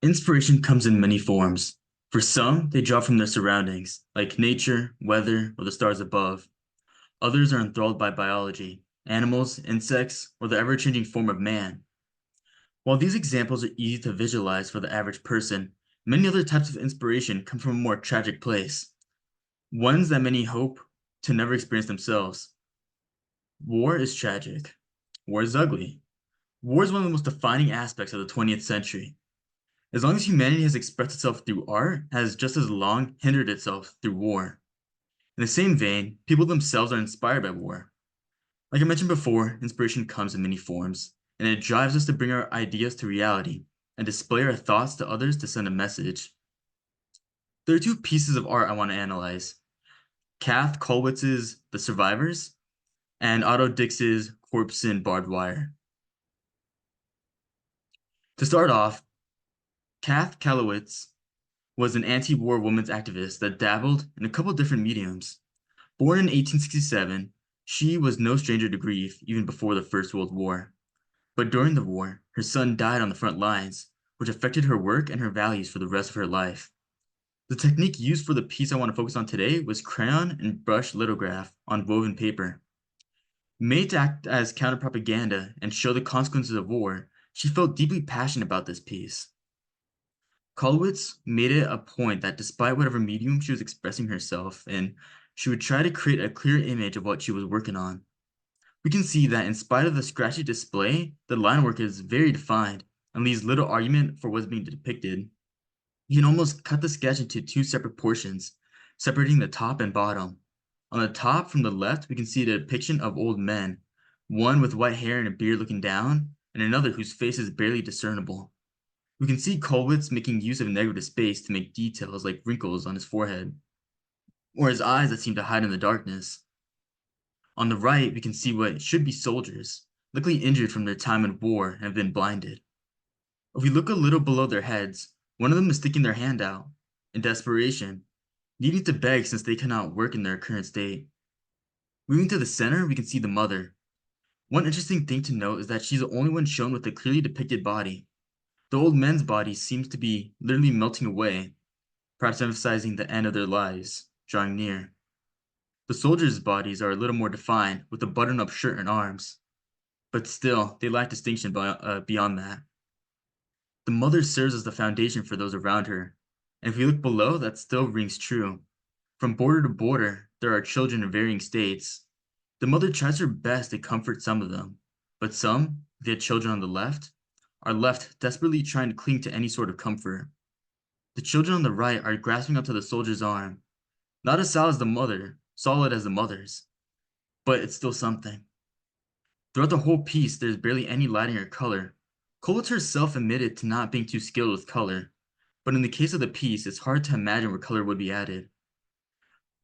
Inspiration comes in many forms. For some, they draw from their surroundings, like nature, weather, or the stars above. Others are enthralled by biology, animals, insects, or the ever-changing form of man. While these examples are easy to visualize for the average person, many other types of inspiration come from a more tragic place, ones that many hope to never experience themselves. War is tragic. War is ugly. War is one of the most defining aspects of the 20th century. As long as humanity has expressed itself through art, it has just as long hindered itself through war. In the same vein, people themselves are inspired by war. Like I mentioned before, inspiration comes in many forms, and it drives us to bring our ideas to reality and display our thoughts to others to send a message. There are two pieces of art I want to analyze: Kath Kollwitz's The Survivors and Otto Dix's Corpse in Barbed Wire. To start off, Kath Kollwitz was an anti-war women's activist that dabbled in a couple different mediums. Born in 1867, she was no stranger to grief even before the First World War. But during the war, her son died on the front lines, which affected her work and her values for the rest of her life. The technique used for the piece I want to focus on today was crayon and brush lithograph on woven paper. Made to act as counter-propaganda and show the consequences of war, she felt deeply passionate about this piece. Kollwitz made it a point that despite whatever medium she was expressing herself in, she would try to create a clear image of what she was working on. We can see that in spite of the scratchy display, the line work is very defined and leaves little argument for what's being depicted. You can almost cut the sketch into two separate portions, separating the top and bottom. On the top, from the left, we can see the depiction of old men, one with white hair and a beard looking down, and another whose face is barely discernible. We can see Kollwitz making use of negative space to make details like wrinkles on his forehead, or his eyes that seem to hide in the darkness. On the right, we can see what should be soldiers, likely injured from their time in war and have been blinded. If we look a little below their heads, one of them is sticking their hand out, in desperation, needing to beg since they cannot work in their current state. Moving to the center, we can see the mother. One interesting thing to note is that she's the only one shown with a clearly depicted body. The old men's body seems to be literally melting away, perhaps emphasizing the end of their lives, drawing near. The soldiers' bodies are a little more defined, with a button-up shirt and arms, but still, they lack distinction beyond that. The mother serves as the foundation for those around her, and if we look below, that still rings true. From border to border, there are children in varying states. The mother tries her best to comfort some of them, but some, the children on the left, are left desperately trying to cling to any sort of comfort. The children on the right are grasping onto the soldier's arm, not as solid as the mother's, but it's still something. Throughout the whole piece, there's barely any lighting or color. Kollwitz herself admitted to not being too skilled with color, but in the case of the piece, it's hard to imagine where color would be added.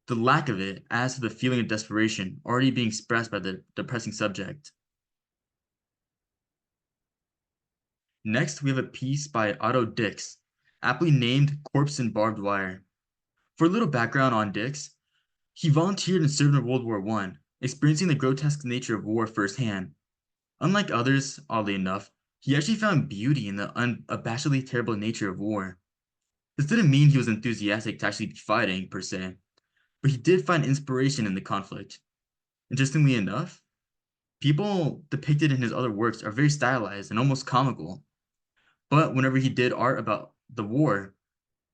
The lack of it adds to the feeling of desperation already being expressed by the depressing subject. Next, we have a piece by Otto Dix, aptly named Corpse in Barbed Wire. For a little background on Dix, he volunteered and served in World War I, experiencing the grotesque nature of war firsthand. Unlike others, oddly enough, he actually found beauty in the unabashedly terrible nature of war. This didn't mean he was enthusiastic to actually be fighting, per se, but he did find inspiration in the conflict. Interestingly enough, people depicted in his other works are very stylized and almost comical, but whenever he did art about the war,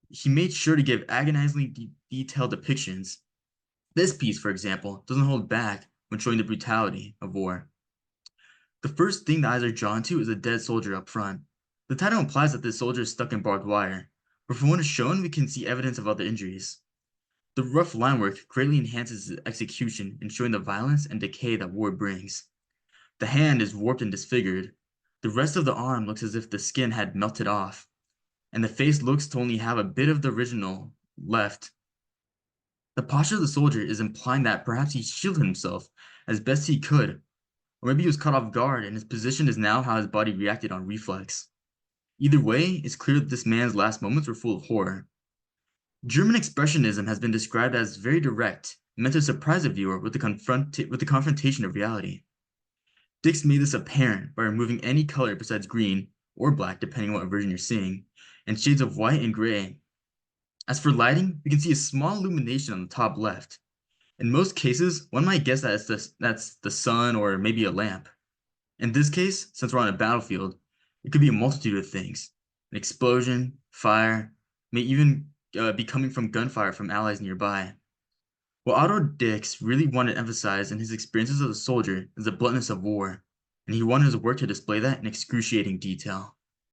he made sure to give agonizingly detailed depictions. This piece, for example, doesn't hold back when showing the brutality of war. The first thing the eyes are drawn to is a dead soldier up front. The title implies that this soldier is stuck in barbed wire, but from what is shown, we can see evidence of other injuries. The rough line work greatly enhances the execution in showing the violence and decay that war brings. The hand is warped and disfigured. The rest of the arm looks as if the skin had melted off, and the face looks to only have a bit of the original left. The posture of the soldier is implying that perhaps he shielded himself as best he could, or maybe he was caught off guard and his position is now how his body reacted on reflex. Either way, it's clear that this man's last moments were full of horror. German expressionism has been described as very direct, meant to surprise a viewer with the confrontation of reality. Dix made this apparent by removing any color besides green, or black, depending on what version you're seeing, and shades of white and gray. As for lighting, we can see a small illumination on the top left. In most cases, one might guess that that's the sun or maybe a lamp. In this case, since we're on a battlefield, it could be a multitude of things. An explosion, fire, may even be coming from gunfire from allies nearby. What Otto Dix really wanted to emphasize in his experiences as a soldier is the bluntness of war, and he wanted his work to display that in excruciating detail.